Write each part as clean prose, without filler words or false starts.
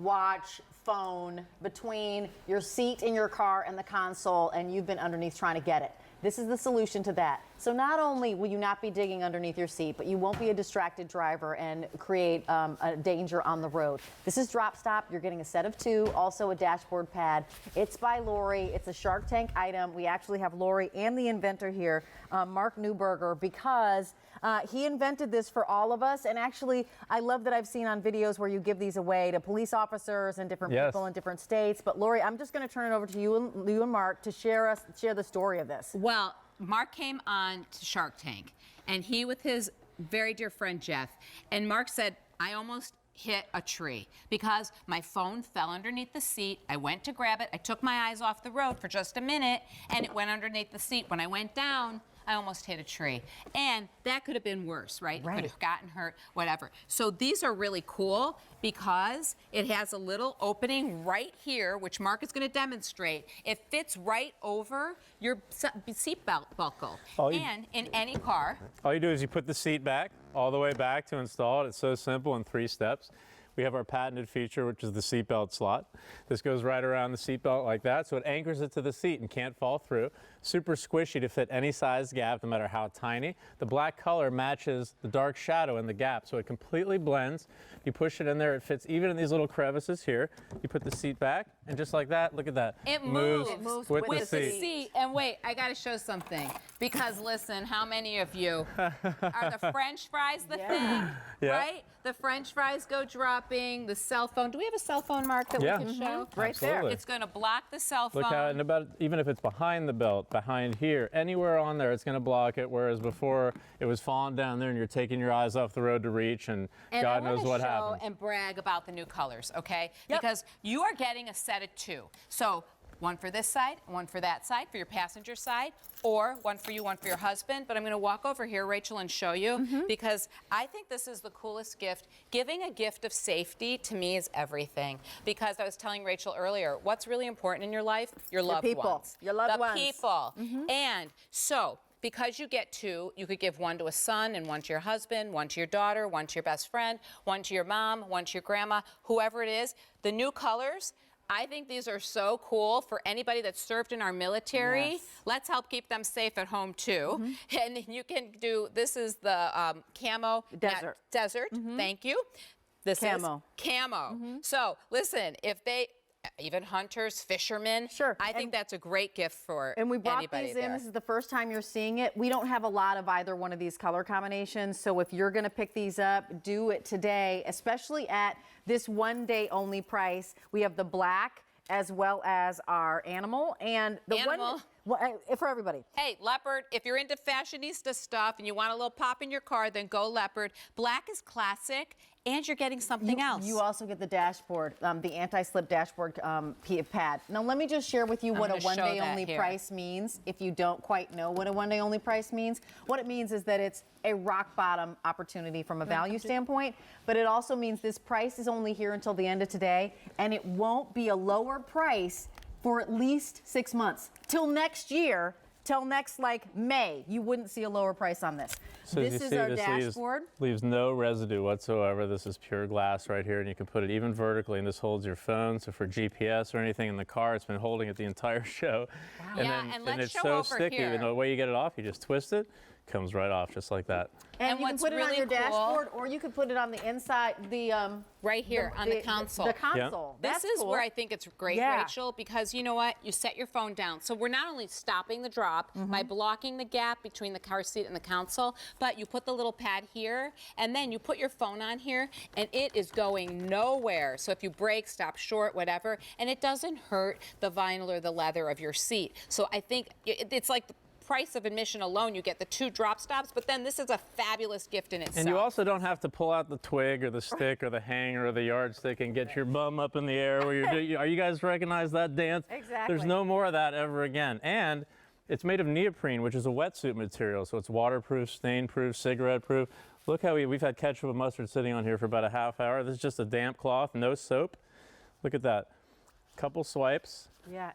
watch, phone between your seat in your car and the console, and you've been underneath trying to get it. This is the solution to that. So not only will you not be digging underneath your seat, but you won't be a distracted driver and create a danger on the road. This is Drop Stop. You're getting a set of 2, also a dashboard pad. It's by Lori. It's a Shark Tank item. We actually have Lori and the inventor here, Mark Newberger, because he invented this for all of us. And actually, I love that I've seen on videos where you give these away to police officers and different people in different states. But Lori, I'm just going to turn it over to you and Mark to share the story of this. Well, Mark came on to Shark Tank, and he with his very dear friend Jeff, and Mark said, I almost hit a tree because my phone fell underneath the seat. I went to grab it. I took my eyes off the road for just a minute, and it went underneath the seat. When I went down, I almost hit a tree. And that could have been worse, right? Could have gotten hurt, whatever. So these are really cool because it has a little opening right here, which Mark is going to demonstrate. It fits right over your seat belt buckle. And in any car. All you do is you put the seat back, all the way back to install it. It's so simple in 3 steps. We have our patented feature, which is the seatbelt slot. This goes right around the seatbelt like that, so it anchors it to the seat and can't fall through. Super squishy to fit any size gap, no matter how tiny. The black color matches the dark shadow in the gap, so it completely blends. You push it in there, it fits even in these little crevices here. You put the seat back, and just like that, look at that. It moves with the seat. And wait, I got to show something. Because listen, how many of you are the French fries the thing, right? The French fries go dropping, the cell phone. Do we have a cell phone, Mark, that we can show? Right there. It's going to block the cell phone. Look how, and about, even if it's behind the belt, behind here, anywhere on there, it's going to block it, whereas before it was falling down there and you're taking your eyes off the road to reach, and God knows what happens. And brag about the new colors, okay? Because you are getting a set of 2. So one for this side, one for that side, for your passenger side, or one for you, one for your husband. But I'm going to walk over here, Rachel, and show you, because I think this is the coolest gift. Giving a gift of safety, to me, is everything. Because I was telling Rachel earlier, what's really important in your life? Your loved ones. Your loved ones. The people. And so, because you get 2, you could give one to a son and one to your husband, one to your daughter, one to your best friend, one to your mom, one to your grandma, whoever it is. The new colors, I think these are so cool for anybody that's served in our military. Let's help keep them safe at home too. And you can do, this is the camo. Desert. Thank you. This Camo. is camo. So listen, if they, even hunters, fishermen. I think that's a great gift for anybody. And we brought these in. This is the first time you're seeing it. We don't have a lot of either one of these color combinations. So if you're going to pick these up, do it today, especially at this one-day only price. We have the black as well as our animal. And the animal. For everybody. Hey, leopard, if you're into fashionista stuff and you want a little pop in your car, then go leopard. Black is classic, and you're getting something else. You also get the dashboard, the anti-slip dashboard pad. Now, let me just share with you what a one-day only price means. If you don't quite know what a one-day only price means, what it means is that it's a rock-bottom opportunity from a value standpoint, but it also means this price is only here until the end of today, and it won't be a lower price for at least 6 months. Till next year, till next May, you wouldn't see a lower price on this. So this is our dashboard. Leaves no residue whatsoever. This is pure glass right here, and you can put it even vertically, and this holds your phone. So for GPS or anything in the car, it's been holding it the entire show. Wow. And it's so sticky, and the way you get it off, you just twist it, comes right off just like that. And you can put it on your dashboard, or you could put it on the inside, right here on the console. The console. This is where I think it's great, Rachel, because you know what? You set your phone down. So we're not only stopping the drop by blocking the gap between the car seat and the console, but you put the little pad here, and then you put your phone on here, and it is going nowhere. So if you brake, stop short, whatever, and it doesn't hurt the vinyl or the leather of your seat. So I think it's like the price of admission alone, you get the 2 drop stops, but then this is a fabulous gift in itself. And you also don't have to pull out the twig or the stick or the hanger or the yardstick and get your bum up in the air where you're are you guys recognize that dance? Exactly. There's no more of that ever again. And it's made of neoprene, which is a wetsuit material, so it's waterproof, stain-proof, cigarette-proof. Look how we've had ketchup and mustard sitting on here for about a half hour. This is just a damp cloth, no soap. Look at that. Couple swipes.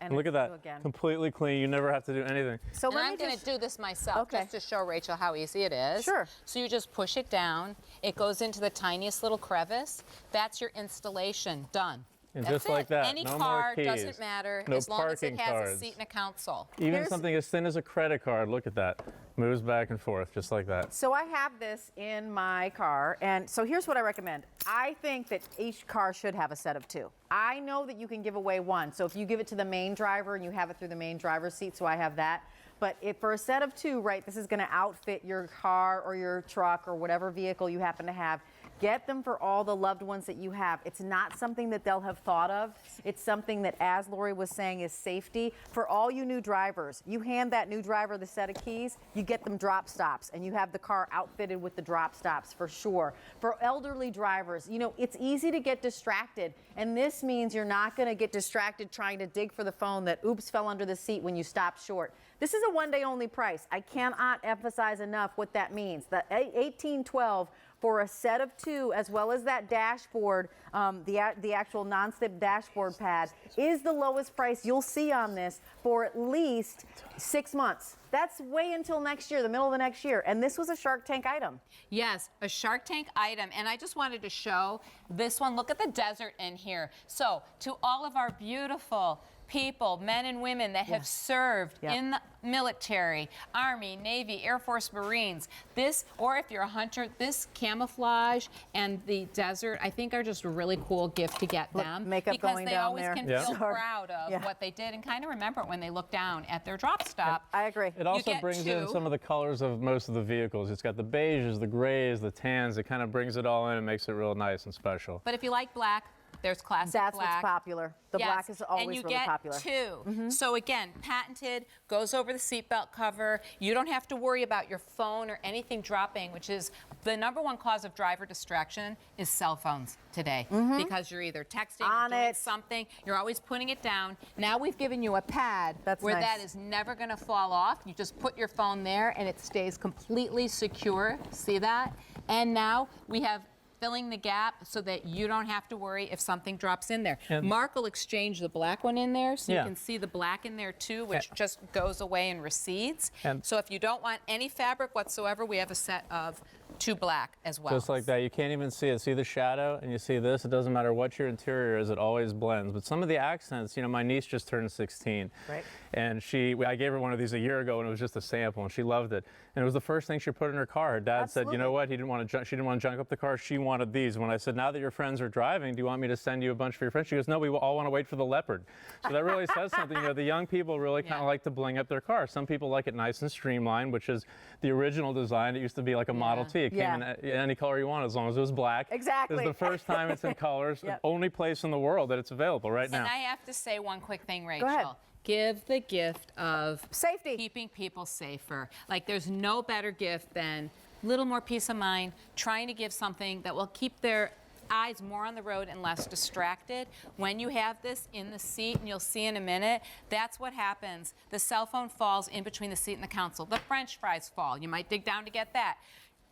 And look at that, completely clean. You never have to do anything. So I'm going to do this myself just to show Rachel how easy it is. Sure. So you just push it down. It goes into the tiniest little crevice. That's your installation done. And That's just like it. that, Any no car more keys. doesn't matter No as long as it parking has a cards. seat and a console. Even something as thin as a credit card, look at that. Moves back and forth just like that. So I have this in my car, and so here's what I recommend. I think that each car should have a set of 2. I know that you can give away 1, so if you give it to the main driver and you have it through the main driver's seat, so I have that. But if for a set of 2, right, this is going to outfit your car or your truck or whatever vehicle you happen to have. Get them for all the loved ones that you have. It's not something that they'll have thought of. It's something that, as Lori was saying, is safety. For all you new drivers, you hand that new driver the set of keys, you get them drop stops, and you have the car outfitted with the drop stops for sure. For elderly drivers, you know, it's easy to get distracted, and this means you're not going to get distracted trying to dig for the phone that, oops, fell under the seat when you stop short. This is a one-day only price. I cannot emphasize enough what that means. The $18.12 for a set of 2, as well as that dashboard, the actual non-slip dashboard pad, is the lowest price you'll see on this for at least 6 months. That's way until next year, the middle of the next year. And this was a Shark Tank item. Yes, a Shark Tank item. And I just wanted to show this one. Look at the desert in here. So to all of our beautiful people, men and women that have served in the military, Army, Navy, Air Force, Marines, this, or if you're a hunter, this camouflage and the desert, I think are just a really cool gift to get them. Makeup because going they down always there. can Yeah. feel proud of what they did and kind of remember it when they look down at their drop stop. I agree. It also get brings in 2. some of the colors of most of the vehicles. It's got the beiges, the grays, the tans. It kind of brings it all in and makes it real nice and special. But if you like black, there's classic That's black. what's popular. The Yes, black is always and you really get popular. 2. So again, patented, goes over the seatbelt cover. You don't have to worry about your phone or anything dropping, which is the #1 cause of driver distraction is cell phones today. Because you're either texting On or doing it. something, you're always putting it down. Now we've given you a pad That's where nice. that is never going to fall off. You just put your phone there and it stays completely secure. See that? And now we have filling the gap so that you don't have to worry if something drops in there. And- Mark will exchange the black one in there so Yeah. you can see the black in there too, which just goes away and recedes. And- So if you don't want any fabric whatsoever, we have a set of 2 black as well. Just like that, you can't even see it. See the shadow and you see this? It doesn't matter what your interior is, it always blends. But some of the accents, you know, my niece just turned 16. Right. And I gave her one of these a year ago and it was just a sample and she loved it. And it was the first thing she put in her car. Her dad said, you know what, she didn't want to junk up the car, she wanted these. When I said, now that your friends are driving, do you want me to send you a bunch for your friends? She goes, no, we all want to wait for the Leopard. So that really says something. You know, the young people really kind of like to bling up their car. Some people like it nice and streamlined, which is the original design. It used to be like a Model T. It came in any color you want as long as it was black. Exactly. This is the first time it's in colors. The only place in the world that it's available right now. And I have to say one quick thing, Rachel. ahead. Give the gift of Safety. keeping people safer. Like there's no better gift than a little more peace of mind, trying to give something that will keep their eyes more on the road and less distracted. When you have this in the seat, and you'll see in a minute, that's what happens. The cell phone falls in between the seat and the console. The French fries fall. You might dig down to get that.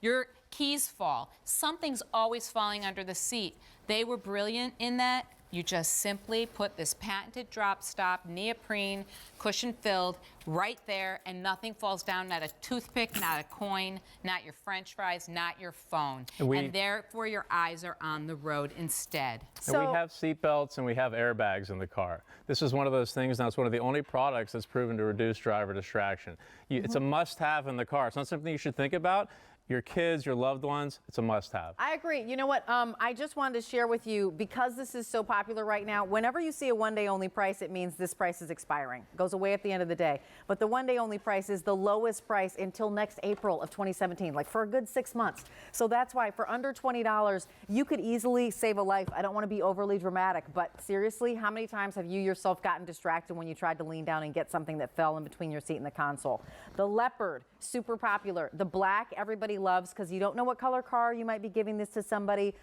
Your keys fall. Something's always falling under the seat. They were brilliant in that. You just simply put this patented drop stop, neoprene, cushion filled, right there, and nothing falls down, not a toothpick, not a coin, not your French fries, not your phone. And therefore your eyes are on the road instead. And we have seat belts and we have airbags in the car. This is one of those things now, it's one of the only products that's proven to reduce driver distraction. It's a must-have in the car. It's not something you should think about. Your kids, your loved ones, it's a must-have. I agree. You know what? I just wanted to share with you, because this is so popular right now, whenever you see a one-day only price, it means this price is expiring. It goes away at the end of the day. But the one-day only price is the lowest price until next April of 2017, like for a good 6 months. So that's why for under $20, you could easily save a life. I don't want to be overly dramatic, but seriously, how many times have you yourself gotten distracted when you tried to lean down and get something that fell in between your seat and the console? The Leopard, super popular. The black, everybody loves, because you don't know what color car you might be giving this to somebody.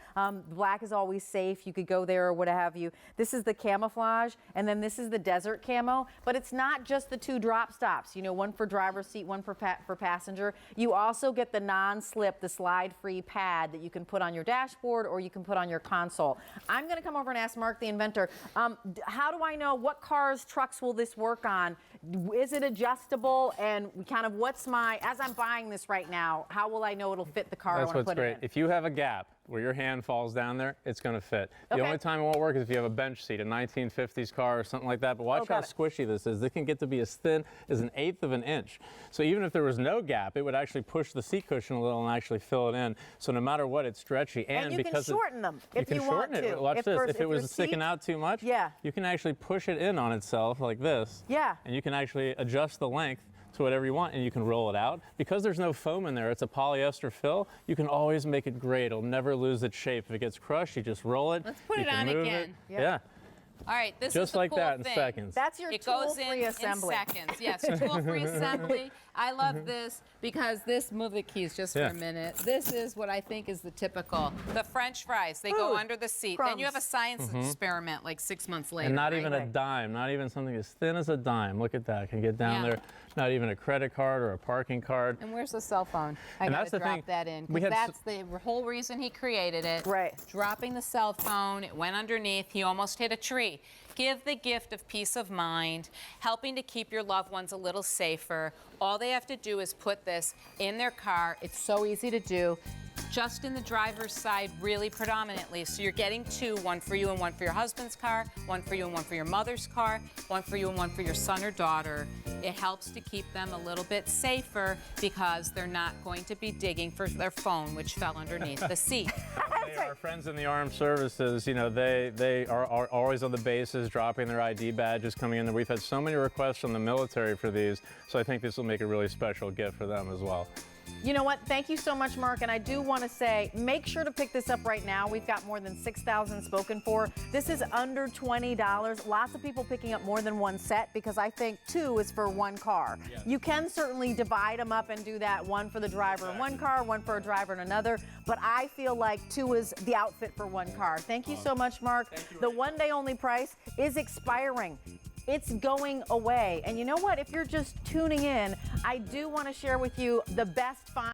Black is always safe. You could go there or what have you. This is the camouflage, and then this is the desert camo. But it's not just the 2 drop stops. You know, one for driver's seat, one for passenger. You also get the non-slip, the slide-free pad that you can put on your dashboard or you can put on your console. I'm going to come over and ask Mark, the inventor, how do I know what cars, trucks will this work on? Is it adjustable? And kind of as I'm buying this right now, how will I know it'll fit the car I That's want to what's put great. it in? If you have a gap where your hand falls down there, it's going to fit. The Okay. only time it won't work is if you have a bench seat, a 1950s car or something like that. But watch how got it. squishy this is. It can get to be as thin as 1/8 of an inch. So even if there was no gap, it would actually push the seat cushion a little and actually fill it in. So no matter what, it's stretchy. And you can because shorten them you if can you shorten want it. to. Watch If this. there's- If if it your was sticking seat- out too much, Yeah. you can actually push it in on itself like this. Yeah. And you can actually adjust the length to whatever you want, and you can roll it out. Because there's no foam in there, it's a polyester fill, you can always make it great. It'll never lose its shape. If it gets crushed, you just roll it. Let's put you it can on move again. It. Yeah. Yeah. All right, this is Just the like cool that in thing. seconds. That's your It goes tool-free in assembly. seconds. Yes, tool-free assembly. I love this because this, move the keys just for Yeah. a minute. This is what I think is the typical. The French fries, they go Ooh, under the seat. Then you have a crumbs. science experiment like 6 months later. And not right? even a dime, not even something as thin as a dime. Look at that. Can get down Yeah. there. Not even a credit card or a parking card. And where's the cell phone? I And gotta that's the drop thing. that in We because had that's the whole reason he created it. Right. Dropping the cell phone, it went underneath. He almost hit a tree. Give the gift of peace of mind, helping to keep your loved ones a little safer. All they have to do is put this in their car. It's so easy to do. Just in the driver's side, really predominantly. So you're getting two, one for you and one for your husband's car, one for you and one for your mother's car, one for you and one for your son or daughter. It helps to keep them a little bit safer because they're not going to be digging for their phone, which fell underneath the seat. Our friends in the armed services, you know, they are always on the bases, dropping their ID badges, coming in there. We've had so many requests from the military for these, so I think this will make a really special gift for them as well. You know what? Thank you so much, Mark. And I do want to say, make sure to pick this up right now. We've got more than 6,000 spoken for. This is under $20. Lots of people picking up more than one set because I think two is for one car. Yes. You can certainly divide them up and do that. One for the driver in one car, one for a driver in another. But I feel like two is the outfit for one car. Thank you so much, Mark. The one-day only price is expiring. It's going away. And you know what? If you're just tuning in, I do want to share with you the best find.